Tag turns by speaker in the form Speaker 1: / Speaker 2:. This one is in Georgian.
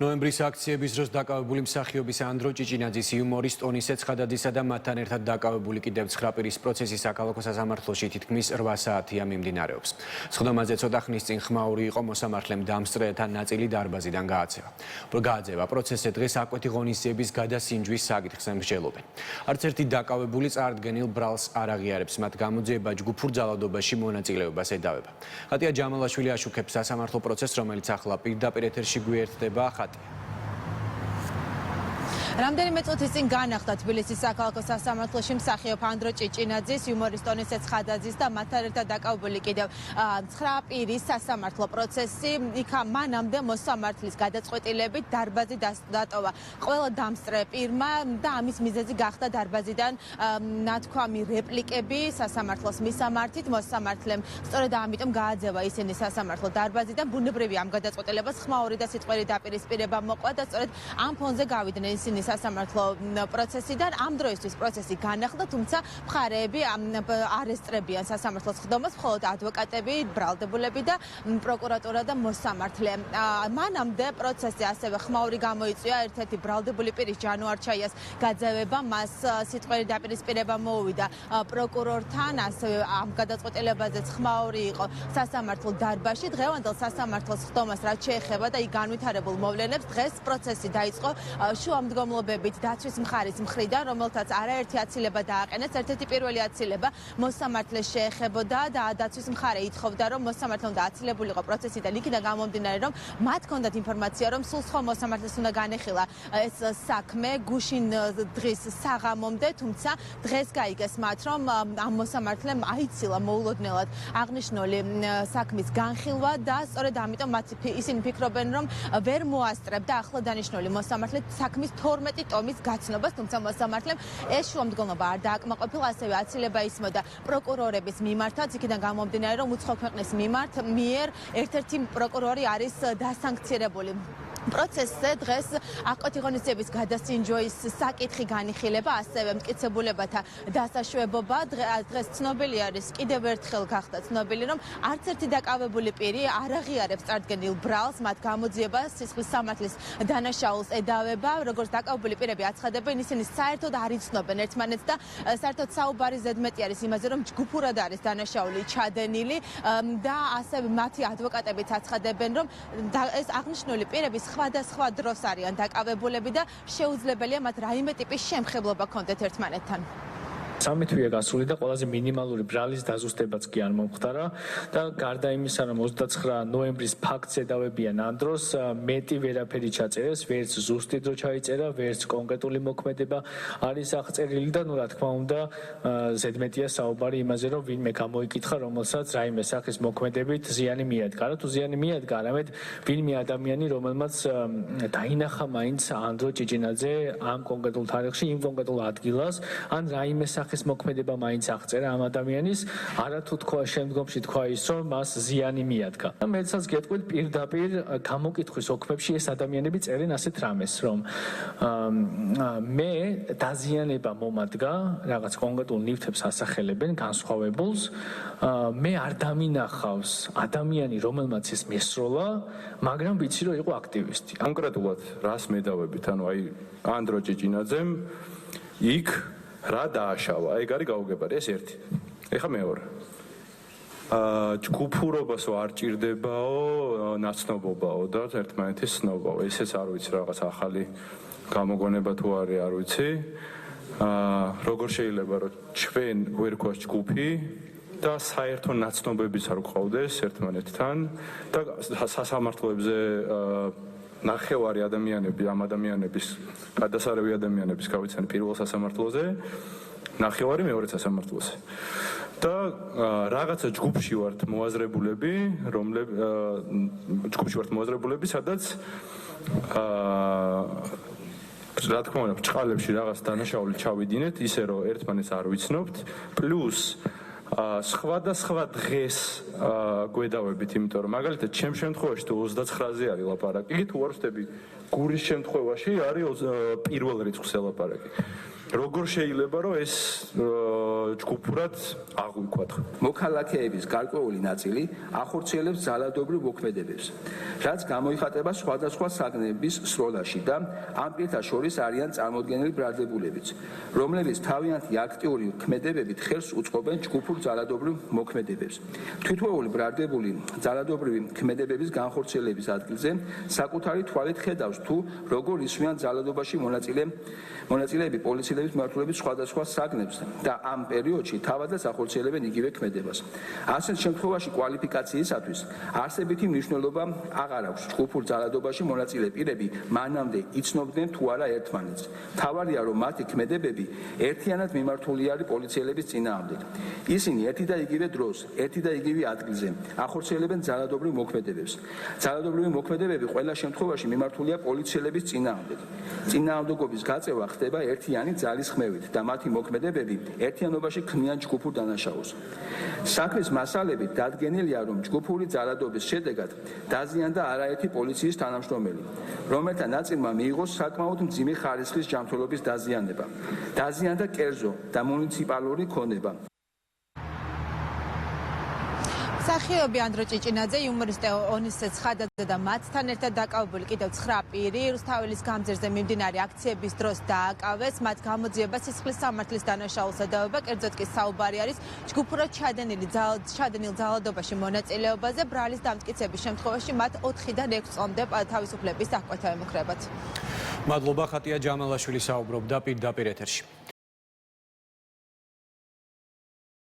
Speaker 1: ნოემბრის აქციების დროს დაკავებული მსახიობის ანდრო ჭიჭინაძის იუმორის ტონის ეცხადაძისა და მათთან ერთად დაკავებული კიდევ 9 პირის პროცესი საქალაქო სასამართლოში თითქმის 8 საათია მიმდინარეობს. სხდომაზე ცოტა ხნის წინ ხმაური იყო მოსამართლემ დამსწრეთა ნაწილი დარბაზიდან გააძევა. პროცესზე დღეს აკვეთი ღონისძიების გადასინჯვის საკითხს ემსჯელობენ. არც ერთი დაკავებული წარდგენილ ბრალს არ აღიარებს, მათ გამოძიება ჯგუფურ ძალადობაში მონაწილეობას ედავება. ხატია ჯამალაშვილი აშუქებს სასამართლო პროცესს, რომელიც ახლა პირდაპირ ეთერში გვერდდება.
Speaker 2: რამდენიმე წუთის წინ განახლდა თბილისის საქალაქო სასამართლოში მსახიობ ანდრო ჭიჭინაძის, იუმორის ტონის ეცხადაძის და მათთან ერთად დაკავებული კიდევ 9 პირის სასამართლო პროცესი. იქ მანამდე მოსამართლის გადაწყვეტილებით დარბაზი დატოვა ყველა დამსწრე პირმა და ამის მიზეზი გახდა დარბაზიდან ნათქვამი რეპლიკები სასამართლოს მისამართით. მოსამართლემ სწორედ ამიტომ გააძევა ისინი სასამართლო დარბაზიდან. ბუნებრივია ამ გადაწყვეტილებას ხმაური და სიტყვიერი დაპირისპირება მოყვა და სწორედ ამ ფონზე გავიდნენ ისინი სასამართლო პროცესიდან. ამ დროისთვის პროცესი განახლდა, თუმცა მხარეები არესტრებიან სასამართლოს ხდომას, მხოლოდ ადვოკატები, ბრალდებულები და პროკურატურა და მოსამართლე. მანამდე პროცესზე ასევე ხმაური გამოიწვია ერთ-ერთი ბრალდებული პირის ჯანუარჩაიას გაძევება, მას სიტყვიერი დაპირისპირება მოუვიდა პროკურორთან, ასევე ამ გადაწყვეტილებაზეც ხმაური იყო სასამართლო დარბაზში. დღევანდელ სასამართლოს ხდომას რაც შეეხება და იქ განვითარებულ მოვლენებს, დღეს პროცესი დაიწყო შუამდგომლობებით დაცვის მხარის მხრიდან, რომელთაც არაერთი აცილება დააყენეს. ერთ-ერთი პირველი აცილება მოსამართლეს შეეხებოდა და დაცვის მხარე ითხოვდა, რომ მოსამართლე უნდა აცილებულიყო პროცესიდან, იქიდან გამომდინარე, რომ მათ ჰქონდათ ინფორმაცია, რომ სულ სხვა მოსამართლეს უნდა განეხილა ეს საქმე გუშინ დღის საღამომდე, თუმცა დღეს გაიგეს მათ, რომ ამ მოსამართლემ აიცილა მოულოდნელად აღნიშნული საქმის განხილვა და სწორედ ამიტომ ისინი ფიქრობენ, რომ ვერ მოასწრებდა ახლა დანიშნული მოსამართლე საქმის 12 ტომის გაცნობას, თუმცა მოსამართლემ ეს შუამდგომლობა არ დააკმაყოფილა, ასევე აცილება ისმოდა პროკურორების მიმართაც, იქიდან გამომდინარე, რომ უცხო ქვეყნის მიერ ერთ-ერთი პროკურორი არის დასანქცირებული. პროცესზე დღეს აკვეთი ღონისძიების გადასინჯვის საკითხი განიხილება, ასევე მტკიცებულებათა დასაშვებობა. დღეს ცნობილი არის, კიდევ ერთხელ გახდა ცნობილი, რომ არც ერთი დაკავებული პირი არ აღიარებს წარდგენილ ბრალს, მათ გამოძიებას სისხლის სამართლის დანაშაულს ედავება. როგორც დაკავებული პირები აცხადებენ, ისინი საერთოდ არ იცნობენ ერთმანეთს და საერთოდ საუბარი ზედმეტი არის იმაზე, რომ ჯგუფურად არის დანაშაული ჩადენილი და ასევე მათი ადვოკატებიც აცხადებენ, რომ ეს აღნიშნული პირები სხვადასხვა დროს არიან დაკავებულები და შეუძლებელია მათ რაიმე ტიპის შემხებლობა ჰქონდეთ ერთმანეთთან.
Speaker 3: სამი თვეა გასული და ყველაზე მინიმალური ბრალის დაზუსტებაც კი არ მომხდარა და გარდა იმისა, რომ 29 ნოემბრის ფაქტს ედავებიან ამ დროს, მეტი ვერაფერი ჩაწერეს, ვერც ზუსტი დრო ჩაიწერა, ვერც კონკრეტული მოქმედება არის აღწერილი და რა თქმა უნდა, ზედმეტია საუბარი იმაზე, რომ ვინმე გამოიკითხა, რომელსაც რაიმე სახის მოქმედებით ზიანი მიადგა. თუ ზიანი მიადგა, არამედ ვინმე ადამიანი, რომელმაც დაინახა მაინც ანდრო ჭიჭინაძე ამ კონკრეტულ თარიღში, იმ კონკრეტულ ადგილას, ან რაიმე სახის მოქმედება მაინც აღწერა ამ ადამიანის, არათუ თქვა შემდგომში თქვა ის, რომ მას ზიანი მიადგა. მეცაც გეტყვით პირდაპირ გამოკითხვის ოქმებში ეს ადამიანები წერენ ასეთ რამეს, რომ მე დაზიანება მომადგა, რაღაც კონკრეტულ ნივთებს ასახელებენ განსხვავებულს, მე არ დამინახავს ადამიანი, რომელმაც ეს მესროლა, მაგრამ ვიცი, რომ იყო აქტივისტი.
Speaker 4: კონკრეტულად რას მედავებით, ანუ აი ანდრო ჭიჭინაძემ იქ რა დააშავა, ეგ არის გაუგებარი, ეს ერთი. ეხა მეორე. ჯგუფურობასო არ ჭირდებაო, ნაცნობობაო და ერთმანეთის ცნობაო. ესეც არ ვიცი, რაღაც ახალი გამოგონება თუ არის, არ ვიცი. როგორ შეიძლება რომ ჩვენ ვერ გვაქვს ჯგუფი და საერთო ნაცნობებიც არ გვყავდეს ერთმანეთთან და სასამართლოებზე ნახევარი ადამიანები, ამ ადამიანების გადასარევი ადამიანების გავიცანი პირველ სასამართლოზე, ნახევარი მეორე სასამართლოზე. და რაღაცა ჯგუფში ვართ მოაზრებულები, სადაც რა თქმა უნდა, ბრჭყალებში რაღაც დანაშაული ჩავიდინეთ, ისე რომ ერთმანეთს არ ვიცნობთ, პლუს სხვადასხვა დღეს გვედავებით, იმიტომ რომ მაგალითად ჩემ შემთხვევაში თუ 29-ზე არის ლაპარაკი, თუ არ ვხდები გურის შემთხვევაში არის პირველ რიცხვს ლაპარაკი. როგორ შეიძლება რომ ეს ჯგუფურად აღვიქვათ.
Speaker 5: მოქალაქეების გარკვეული ნაწილი ახორციელებს ძალადობრივ მოქმედებებს, რაც გამოიხატება სხვადასხვა საგნების სროლაში და ამ პირთა შორის არიან წარმოდგენილი ბრალდებულებიც, რომლებიც თავიანთი აქტიური ქმედებებით ხელს უწყობენ ჯგუფურ ძალადობრივ მოქმედებებს. თვითმფრინავი ბრალდებული ძალადობრივი ქმედებების განხორციელების ადგილზე საკუთარი თვალით ხედავს თუ როგორ ისვიან ძალადობაში მონაწილეები პოლიციელების მიმართულებით სხვადასხვა საგნებს და ამ პერიოდში თავადაც ახორციელებენ იგივე ქმედებას. ასეთ შემთხვევაში კვალიფიკაციისათვის არსებითი მნიშვნელობა აღარ აქვს ჯგუფურ ძალადობაში მონაწილე პირები მანამდე იცნობდნენ თუ არა ერთმანეთს. მთავარია რომ მათი ქმედებები ერთიანად მიმართული არის პოლიციელების წინააღმდეგ. ისინი ერთი და იგივე დროს, ერთი და იგივე ადგილზე ახორციელებენ ძალადობრივ მოქმედებებს. ძალადობრივი მოქმედებები ყველა შემთხვევაში მიმართულია პოლიციელების წინააღმდეგ. წინააღმდეგობის გაწევა ხდება ერთიანი ძალის ხმევით და მათი მოქმედებები ერთიანობაში ქმნიან ჯგუფურ დანაშაულს. საქმის მასალებით დადგენილია, რომ ჯგუფური ძალადობის შედეგად დაზიანდა არაერთი პოლიციის თანამშრომელი, რომელთა ნაწილმა მიიღო საკმაოდ მძიმე ხარისხის ჯანმრთელობის დაზიანება. დაზიანდა კერძო და მუნიციპალური ქონება.
Speaker 2: მსახიობი ანდრო ჭიჭინაძე, იუმორისტი ონისე ცხადაძე და მათთან ერთად დაკავებული კიდევ 9 პირი რუსთაველის გამზირზე მიმდინარე აქციების დროს დააკავეს. მათ გამოძიება სისხლის სამართლის დანაშაულს ედავება, კერძოდ კი საუბარი არის ჯგუფურად ჩადენილ ძალადობაში მონაწილეობაზე. ბრალის დამტკიცების შემთხვევაში მათ 4-დან 6 წლამდე თავისუფლების დახკვეთა ემუქრებათ.
Speaker 1: მადლობა ხატია ჯამალაშვილი საუბრობდა პირდაპირ ეთერში.